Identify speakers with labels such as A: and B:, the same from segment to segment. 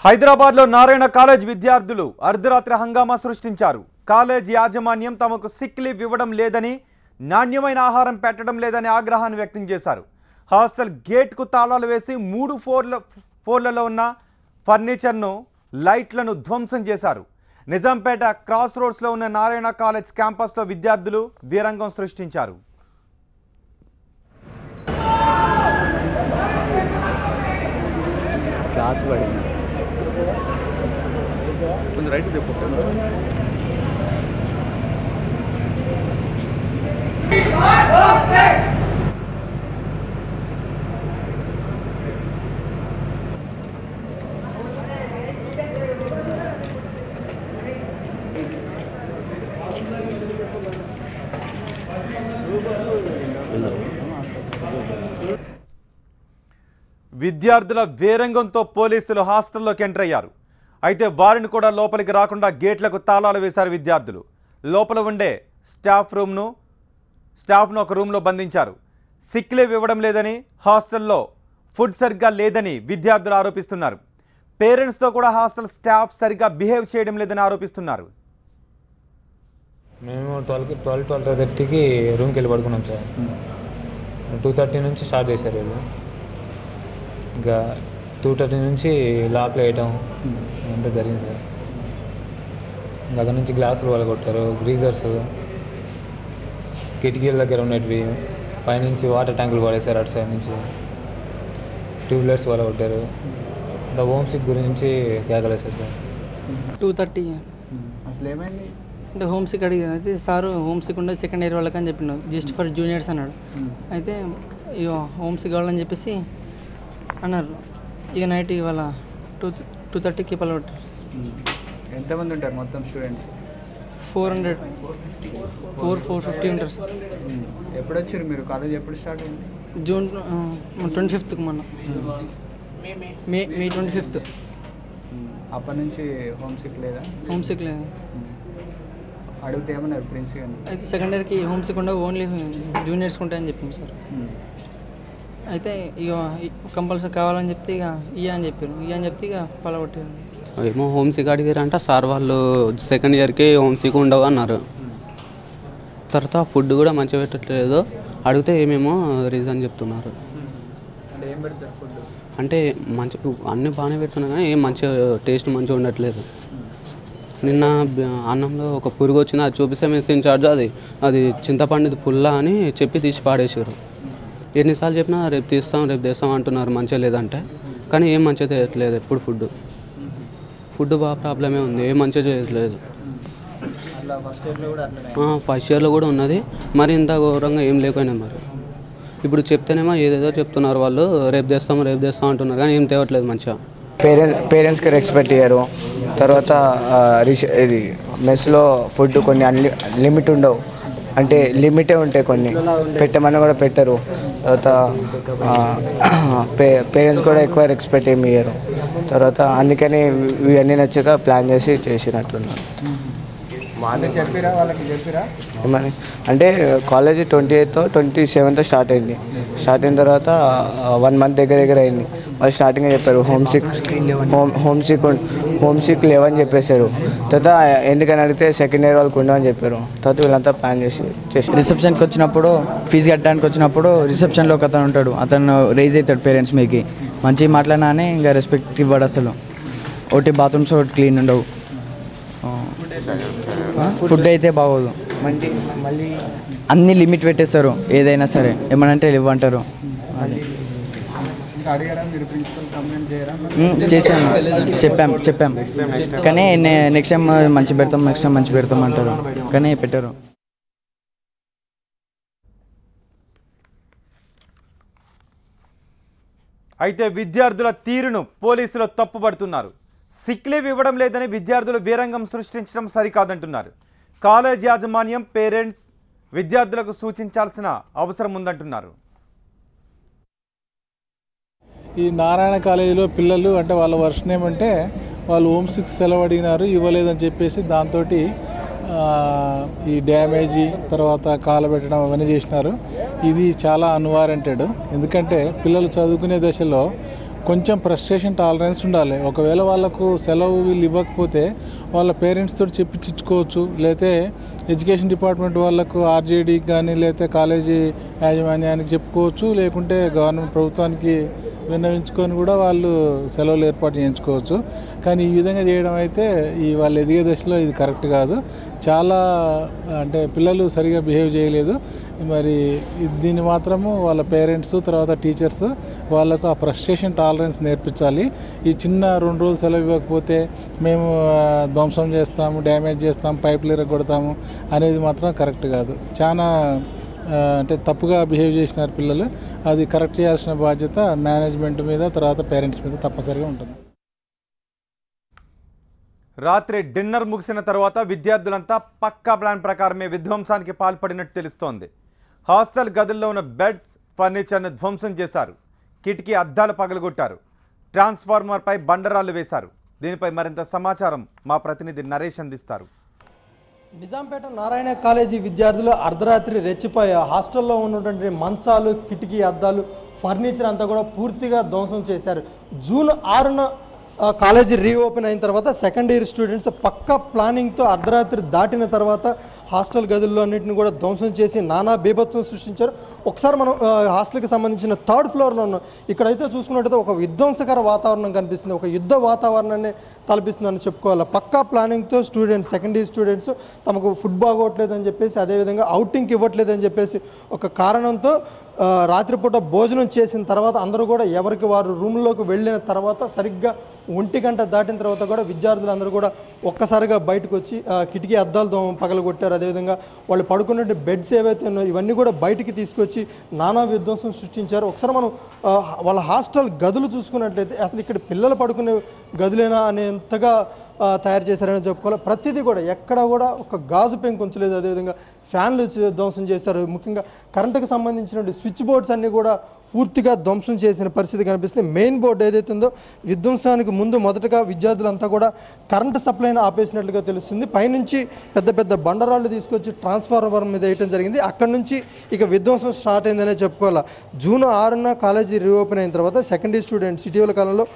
A: హైదరాబాద్లో నారాయణ కాలేజ్ విద్యార్థులు అర్ధరాత్రి హంగామా సృష్టించారు. కాలేజ్ యాజమాన్యం తమకు సిక్ లీవ్ ఇవ్వడం లేదని, నాణ్యమైన ఆహారం పెట్టడం లేదని ఆగ్రహాన్ని వ్యక్తం చేశారు. హాస్టల్ గేట్కు తాళాలు వేసి 3 ఫ్లోర్లలో ఉన్న ఫర్నిచర్ను, లైట్లను ధ్వంసం చేశారు. నిజాంపేట క్రాస్ రోడ్స్లో ఉన్న నారాయణ కాలేజ్ క్యాంపస్లో విద్యార్థులు వీరంగం సృష్టించారు. విద్యార్థుల వేరంగంతో పోలీసులు హాస్టల్లోకి ఎంటర్ అయ్యారు. అయితే వారిని కూడా లోపలికి రాకుండా గేట్లకు తాళాలు వేశారు విద్యార్థులు. లోపల ఉండే స్టాఫ్ను ఒక రూమ్లో బంధించారు. సిక్ లీవ్ ఇవ్వడం లేదని, హాస్టల్లో ఫుడ్ సరిగ్గా లేదని విద్యార్థులు ఆరోపిస్తున్నారు. పేరెంట్స్తో కూడా హాస్టల్ స్టాఫ్ సరిగ్గా బిహేవ్ చేయడం లేదని ఆరోపిస్తున్నారు.
B: మేము 12:30కి రూమ్కి వెళ్ళి పడుకున్నాం సార్. 2:30 నుంచి స్టార్ట్ చేశారు వీళ్ళు. ఇంకా 2:30 నుంచి లాక్లు వేయటం అంతా జరిగింది సార్. ఇంకా అక్కడ నుంచి గ్లాసులు వాళ్ళు కొట్టారు, గ్రీజర్స్, కిటికీల దగ్గర ఉన్నటివి, పైనుంచి వాటర్ ట్యాంకులు పడేశారు. అటు సైడ్ నుంచి ట్యూబ్లైట్స్ వాళ్ళు కొట్టారు. ద హోమ్ సిక్ గురించి కేకలేశారు సార్.
C: 2:30
D: అసలు ఏమైంది
C: అంటే హోమ్ సిక్ అడిగాను. అయితే సారు హోమ్ సిక్ ఉండదు సెకండ్ ఇయర్ వాళ్ళకి అని చెప్పినాడు, జస్ట్ ఫర్ జూనియర్స్ అన్నాడు. అయితే ఇక హోమ్ సిక్ కావాలని చెప్పేసి అన్నారు. ఇక నైట్ ఇవాళ 2:30కి పలవట్టారు.
D: ఎంతమంది ఉంటారు మొత్తం స్టూడెంట్స్?
C: 450 ఉంటారు సార్.
D: ఎప్పుడు వచ్చారు మీరు? కాలేజ్ ఎప్పుడు స్టార్ట్ అయింది?
C: జూన్ 25th మొన్న మే 25th.
D: అప్పటి నుంచి హోమ్ సిక్ లేదా?
C: హోమ్ సిక్ లేదు.
D: అడిగితే ఏమన్నారు ప్రిన్సిపల్?
C: అయితే సెకండ్ ఇయర్కి హోమ్ సిక్ ఉండవు, ఓన్లీ జూనియర్స్కి ఉంటాయని చెప్పింది సార్. అయితే ఇక కంపల్సరీ కావాలని చెప్తే ఇక అని చెప్తే ఇక పలగొట్టారు.
E: ఏమో హోమ్ సిక్ అడిగారంట సార్. వాళ్ళు సెకండ్ ఇయర్కి హోమ్ సిక్ ఉండవు అన్నారు. తర్వాత ఫుడ్ కూడా మంచిగా పెట్టట్లేదు. అడిగితే ఏమేమో రీజన్ చెప్తున్నారు.
D: ఏం పెడతారు ఫుడ్?
E: అంటే మంచి అన్నీ బాగానే పెడుతున్నా కానీ ఏం మంచిగా టేస్ట్ మంచిగా ఉండట్లేదు. నిన్న అన్నంలో ఒక పురుగు వచ్చింది, అది చూపిస్తే మెస్ ఇన్ఛార్జ్ అది చింతపండుది పుల్ల అని చెప్పి తీసి పాడేసారు. ఎన్నిసార్లు చెప్పినా రేపు తీస్తాం అంటున్నారు మంచిగా లేదంటే. కానీ ఏం మంచిగా చేయట్లేదు. ఎప్పుడు ఫుడ్ బాగా ప్రాబ్లమే ఉంది, ఏం మంచిగా చేయట్లేదు. ఫస్ట్ ఇయర్లో కూడా ఉన్నది. మరి ఇంత ఘోరంగా ఏం లేకపోయినా మరి ఇప్పుడు చెప్తేనేమో ఏదేదో చెప్తున్నారు వాళ్ళు. రేపు తెస్తాం అంటున్నారు కానీ ఏం తేవట్లేదు మంచిగా.
F: పేరెంట్స్కి రెస్పెక్ట్ ఇయ్యరు. తర్వాత ఇది మెస్లో ఫుడ్ కొన్ని లిమిట్ ఉండవు, అంటే లిమిటే ఉంటాయి. కొన్ని పెట్టమని కూడా పెట్టరు. తర్వాత పేరెంట్స్ కూడా ఎక్కువ రెస్పెక్ట్ ఏమి ఇయ్యరు. తర్వాత అందుకని ఇవన్నీ నచ్చక ప్లాన్ చేసినట్టున్నారు. ఏమని అంటే కాలేజీ 28th 27th స్టార్ట్ అయింది. స్టార్ట్ అయిన తర్వాత 1 month దగ్గర అయింది. వాళ్ళు స్టార్టింగ్ చెప్పారు హోమ్ సిక్ లేవని చెప్పేశారు. తర్వాత ఎందుకని అడిగితే సెకండ్ ఇయర్ వాళ్ళకి ఉండవని చెప్పారు. తర్వాత వీళ్ళంతా ప్లాన్ చేసి
G: రిసెప్షన్కి వచ్చినప్పుడు, ఫీజు కట్టడానికి వచ్చినప్పుడు రిసెప్షన్లో ఒక అతను ఉంటాడు. అతను రైజ్ అవుతాడు పేరెంట్స్ మీదకి. మంచిగా మాట్లాడినా అని ఇంకా రెస్పెక్ట్ ఇవ్వడు అసలు. ఒకటి బాత్రూమ్స్ ఒకటి క్లీన్ ఉండవు. ఫుడ్ అయితే బాగోదు.
F: మళ్ళీ
G: అన్ని లిమిట్ పెట్టేస్తారు. ఏదైనా సరే ఏమనంటే ఇవ్వంటారు. అది చేసాము, చెప్పాం కానీ నెక్స్ట్ టైం మంచి పెడతాం అంటారు కానీ పెట్టరు.
A: అయితే విద్యార్థుల తీరును పోలీసులు తప్పుపడుతున్నారు. సిక్ లీవ్ ఇవ్వడం లేదని విద్యార్థులు వీరంగం సృష్టించడం సరికాదంటున్నారు. కాలేజ్ యాజమాన్యం, పేరెంట్స్ విద్యార్థులకు సూచించాల్సిన అవసరం ఉందంటున్నారు.
H: ఈ నారాయణ కాలేజీలో పిల్లలు అంటే వాళ్ళ వర్షన్ ఏమంటే వాళ్ళు హోమ్ సిక్ సెలవు అడిగినారు, ఇవ్వలేదని చెప్పేసి దాంతో ఈ డ్యామేజీ తర్వాత కాలబెట్టడం అవన్నీ చేసినారు. ఇది చాలా అన్వారంటెడ్. ఎందుకంటే పిల్లలు చదువుకునే దశలో కొంచెం ఫ్రస్ట్రేషన్ టాలరెన్స్ ఉండాలి. ఒకవేళ వాళ్ళకు సెలవు వీళ్ళు ఇవ్వకపోతే వాళ్ళ పేరెంట్స్ తోటి చెప్పించుకోవచ్చు, లేతే ఎడ్యుకేషన్ డిపార్ట్మెంట్ వాళ్ళకు ఆర్జేడీకి కానీ లేతే కాలేజీ యాజమాన్యానికి చెప్పుకోవచ్చు, లేకుంటే గవర్నమెంట్ ప్రభుత్వానికి విన్నవించుకొని కూడా వాళ్ళు సెలవులు ఏర్పాటు చేయించుకోవచ్చు. కానీ ఈ విధంగా చేయడం అయితే వాళ్ళు ఎదిగే దశలో ఇది కరెక్ట్ కాదు. చాలా అంటే పిల్లలు సరిగా బిహేవ్ చేయలేదు. మరి దీన్ని మాత్రము వాళ్ళ పేరెంట్స్ తర్వాత టీచర్స్ వాళ్ళకు ఆ ఫ్రస్ట్రేషన్ టాలరెన్స్ నేర్పించాలి. ఈ చిన్న 2 రోజులు సెలవు ఇవ్వకపోతే మేము ధ్వంసం చేస్తాము, డ్యామేజ్ చేస్తాము, పైపులు ఇరగొడతాము అనేది మాత్రం కరెక్ట్ కాదు. చాలా అంటే తప్పుగా బిహేవ్ చేసినారు పిల్లలు. అది కరెక్ట్ చేయాల్సిన బాధ్యత మేనేజ్మెంట్ మీద తర్వాత పేరెంట్స్ మీద తప్పనిసరిగా ఉంటుంది.
A: రాత్రి డిన్నర్ ముగిసిన తర్వాత విద్యార్థులంతా పక్కా ప్లాన్ ప్రకారమే విధ్వంసానికి పాల్పడినట్టు తెలుస్తోంది. హాస్టల్ గదుల్లో ఉన్న బెడ్స్, ఫర్నిచర్ను ధ్వంసం చేశారు. కిటికీ అద్దాలు పగలగొట్టారు. ట్రాన్స్ఫార్మర్పై బండరాళ్లు వేశారు. దీనిపై మరింత సమాచారం మా ప్రతినిధి నరేష్ అందిస్తారు.
I: నిజాంపేట నారాయణ కాలేజీ విద్యార్థులు అర్ధరాత్రి రెచ్చిపోయారు. హాస్టల్లో ఉన్నటువంటి మంచాలు, కిటికీ అద్దాలు, ఫర్నిచర్ అంతా కూడా పూర్తిగా ధ్వంసం చేశారు. జూన్ 6న కాలేజీ రీఓపెన్ అయిన తర్వాత సెకండ్ ఇయర్ స్టూడెంట్స్ పక్కా ప్లానింగ్తో అర్ధరాత్రి దాటిన తర్వాత హాస్టల్ గదుల్లో అన్నింటిని కూడా ధ్వంసం చేసి నానా బీభత్సం సృష్టించారు. ఒకసారి మనం హాస్టల్కి సంబంధించిన 3rd ఫ్లోర్లో ఉన్నాం. ఇక్కడైతే చూసుకున్నట్టయితే ఒక విధ్వంసకర వాతావరణం కనిపిస్తుంది, ఒక యుద్ధ వాతావరణాన్ని తలపిస్తుందని చెప్పుకోవాలి. పక్కా ప్లానింగ్తో స్టూడెంట్స్, సెకండ్ ఇయర్ స్టూడెంట్స్ తమకు ఫుడ్ బాగోట్లేదని చెప్పేసి, అదేవిధంగా అవుటింగ్కి ఇవ్వట్లేదని చెప్పేసి ఒక కారణంతో రాత్రిపూట భోజనం చేసిన తర్వాత అందరూ కూడా ఎవరికి వారు రూమ్లోకి వెళ్ళిన తర్వాత సరిగ్గా 1 గంట దాటిన తర్వాత కూడా విద్యార్థులందరూ కూడా ఒక్కసారిగా బయటకు వచ్చి కిటికీ అద్దాలతో పగలగొట్టారు. అదేవిధంగా వాళ్ళు పడుకున్న బెడ్స్ ఏవైతే ఉన్నాయో ఇవన్నీ కూడా బయటికి తీసుకొచ్చి నానా విధ్వంసం సృష్టించారు. ఒకసారి మనం వాళ్ళ హాస్టల్ గదులు చూసుకున్నట్లయితే అసలు ఇక్కడ పిల్లలు పడుకునే గదులేనా అనేంతగా తయారు చేశారని చెప్పుకోవాలి. ప్రతిదీ కూడా ఎక్కడ కూడా ఒక గాజు పెంకు ఉంచలేదు. అదేవిధంగా ఫ్యాన్లు ధ్వంసం చేశారు. ముఖ్యంగా కరెంటుకు సంబంధించిన స్విచ్ బోర్డ్స్ అన్నీ కూడా పూర్తిగా ధ్వంసం చేసిన పరిస్థితి కనిపిస్తుంది. మెయిన్ బోర్డు ఏదైతే ఉందో విధ్వంసానికి ముందు మొదటగా విద్యార్థులంతా కూడా కరెంటు సప్లైని ఆపేసినట్లుగా తెలుస్తుంది. పైనుంచి పెద్ద పెద్ద బండరాళ్ళు తీసుకొచ్చి ట్రాన్స్ఫార్మర్ మీద వేయడం జరిగింది. అక్కడి నుంచి ఇక విధ్వంసం స్టార్ట్ అయిందనే చెప్పుకోవాలి. జూన్ 6న కాలేజీ రీఓపెన్ అయిన తర్వాత సెకండ్ ఇయర్ స్టూడెంట్స్ ఇటీవల కాలంలో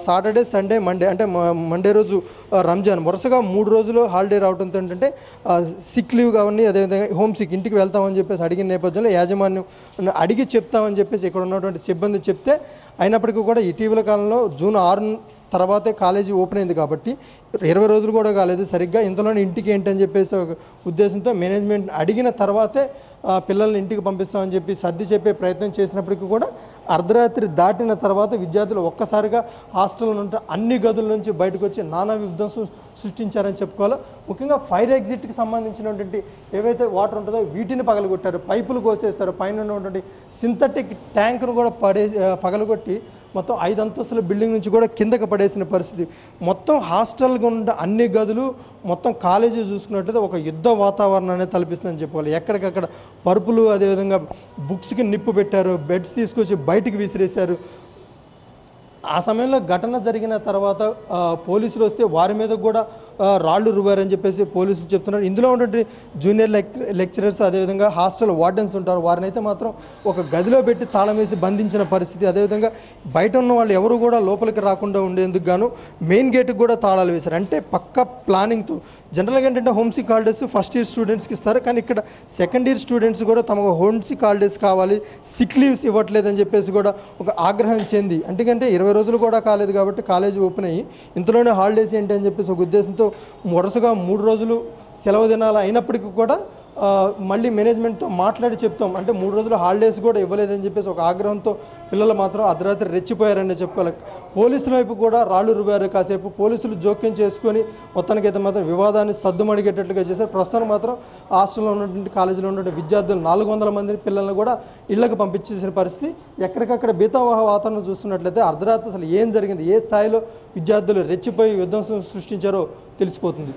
I: సాటర్డే, సండే, మండే అంటే మండే రోజు రంజాన్ వరుసగా 3 రోజులు హాలిడే రావడంతో ఏంటంటే సిక్ లీవ్ కావండి, అదేవిధంగా హోమ్ సిక్ ఇంటికి వెళ్తామని చెప్పేసి అడిగిన నేపథ్యంలో యాజమాన్యం అడిగి చెప్తామని చెప్పేసి ఇక్కడ ఉన్నటువంటి సిబ్బంది చెప్తే, అయినప్పటికీ కూడా ఇటీవల కాలంలో జూన్ 6 తర్వాతే కాలేజీ ఓపెన్ అయింది కాబట్టి 20 రోజులు కూడా కాలేదు సరిగ్గా, ఇంతలోనే ఇంటికి ఏంటని చెప్పేసి ఒక ఉద్దేశంతో మేనేజ్మెంట్ అడిగిన తర్వాతే పిల్లల్ని ఇంటికి పంపిస్తామని చెప్పి సర్ది చెప్పే ప్రయత్నం చేసినప్పటికీ కూడా అర్ధరాత్రి దాటిన తర్వాత విద్యార్థులు ఒక్కసారిగా హాస్టల్లో ఉంటే అన్ని గదుల నుంచి బయటకు వచ్చి నానా విధ్వంసం సృష్టించారని చెప్పుకోవాలి. ముఖ్యంగా ఫైర్ ఎగ్జిట్కి సంబంధించినటువంటి ఏవైతే వాటర్ ఉంటుందో వీటిని పగలగొట్టారు, పైపులు కోసేస్తారు, పైన ఉన్నటువంటి సింథటిక్ ట్యాంకును కూడా పగలగొట్టి మొత్తం 5 అంతస్తుల బిల్డింగ్ నుంచి కూడా కిందకి పడేసిన పరిస్థితి. మొత్తం హాస్టల్గా ఉన్న అన్ని గదులు మొత్తం కాలేజీ చూసుకున్నట్టయితే ఒక యుద్ధ వాతావరణాన్ని తలపిస్తుందని చెప్పుకోవాలి. ఎక్కడికక్కడ పరుపులు, అదేవిధంగా బుక్స్కి నిప్పు పెట్టారు, బెడ్స్ తీసుకొచ్చి బయటికి విసిరేశారు. ఆ సమయంలో ఘటన జరిగిన తర్వాత పోలీసులు వస్తే వారి మీద కూడా రాళ్ళు రువారని చెప్పేసి పోలీసులు చెప్తున్నారు. ఇందులో ఉన్నటువంటి జూనియర్ లెక్చరర్స్, అదేవిధంగా హాస్టల్ వార్డెన్స్ ఉంటారు, వారిని అయితే మాత్రం ఒక గదిలో పెట్టి తాళం వేసి బంధించిన పరిస్థితి. అదేవిధంగా బయట ఉన్న వాళ్ళు ఎవరు కూడా లోపలికి రాకుండా ఉండేందుకు గాను మెయిన్ గేట్కి కూడా తాళాలు వేశారు. అంటే పక్క ప్లానింగ్తో. జనరల్గా ఏంటంటే హోమ్సిక్ హాలిడేస్ ఫస్ట్ ఇయర్ స్టూడెంట్స్కి ఇస్తారు, కానీ ఇక్కడ సెకండ్ ఇయర్ స్టూడెంట్స్ కూడా తమకు హోమ్సిక్ హాలిడేస్ కావాలి, సిక్ లీవ్స్ ఇవ్వట్లేదని చెప్పేసి కూడా ఒక ఆగ్రహం చెంది, ఎందుకంటే 20 రోజులు కూడా కాలేదు కాబట్టి కాలేజీ ఓపెన్ అయ్యి ఇంతలోనే హాలిడేస్ ఏంటి అని చెప్పేసి ఒక ఉద్దేశంతో వరుసగా 3 రోజులు సెలవు దినాలు అయినప్పటికీ కూడా మళ్ళీ మేనేజ్మెంట్తో మాట్లాడి చెప్తాం అంటే 3 రోజులు హాలిడేస్ కూడా ఇవ్వలేదని చెప్పేసి ఒక ఆగ్రహంతో పిల్లలు మాత్రం అర్ధరాత్రి రెచ్చిపోయారని చెప్పుకోవాలి. పోలీసుల వైపు కూడా రాళ్ళు రువారు. కాసేపు పోలీసులు జోక్యం చేసుకొని మొత్తానికి అయితే మాత్రం వివాదాన్ని సద్దుమణిగేటట్లుగా చేశారు. ప్రస్తుతం మాత్రం హాస్టల్లో ఉన్నటువంటి కాలేజీలో ఉన్నటువంటి విద్యార్థులు 400 మంది పిల్లలను కూడా ఇళ్లకు పంపించేసిన పరిస్థితి. ఎక్కడికక్కడ బీతావాహ వాతావరణం చూస్తున్నట్లయితే అర్ధరాత్రి అసలు ఏం జరిగింది, ఏ స్థాయిలో విద్యార్థులు రెచ్చిపోయి విధ్వంసం సృష్టించారో తెలిసిపోతుంది.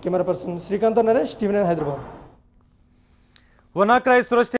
I: కెమెరా పర్సన్ శ్రీకాంత్, నరేష్, టీవీ9 హైదరాబాద్.
A: వనాక్రై సృష్టి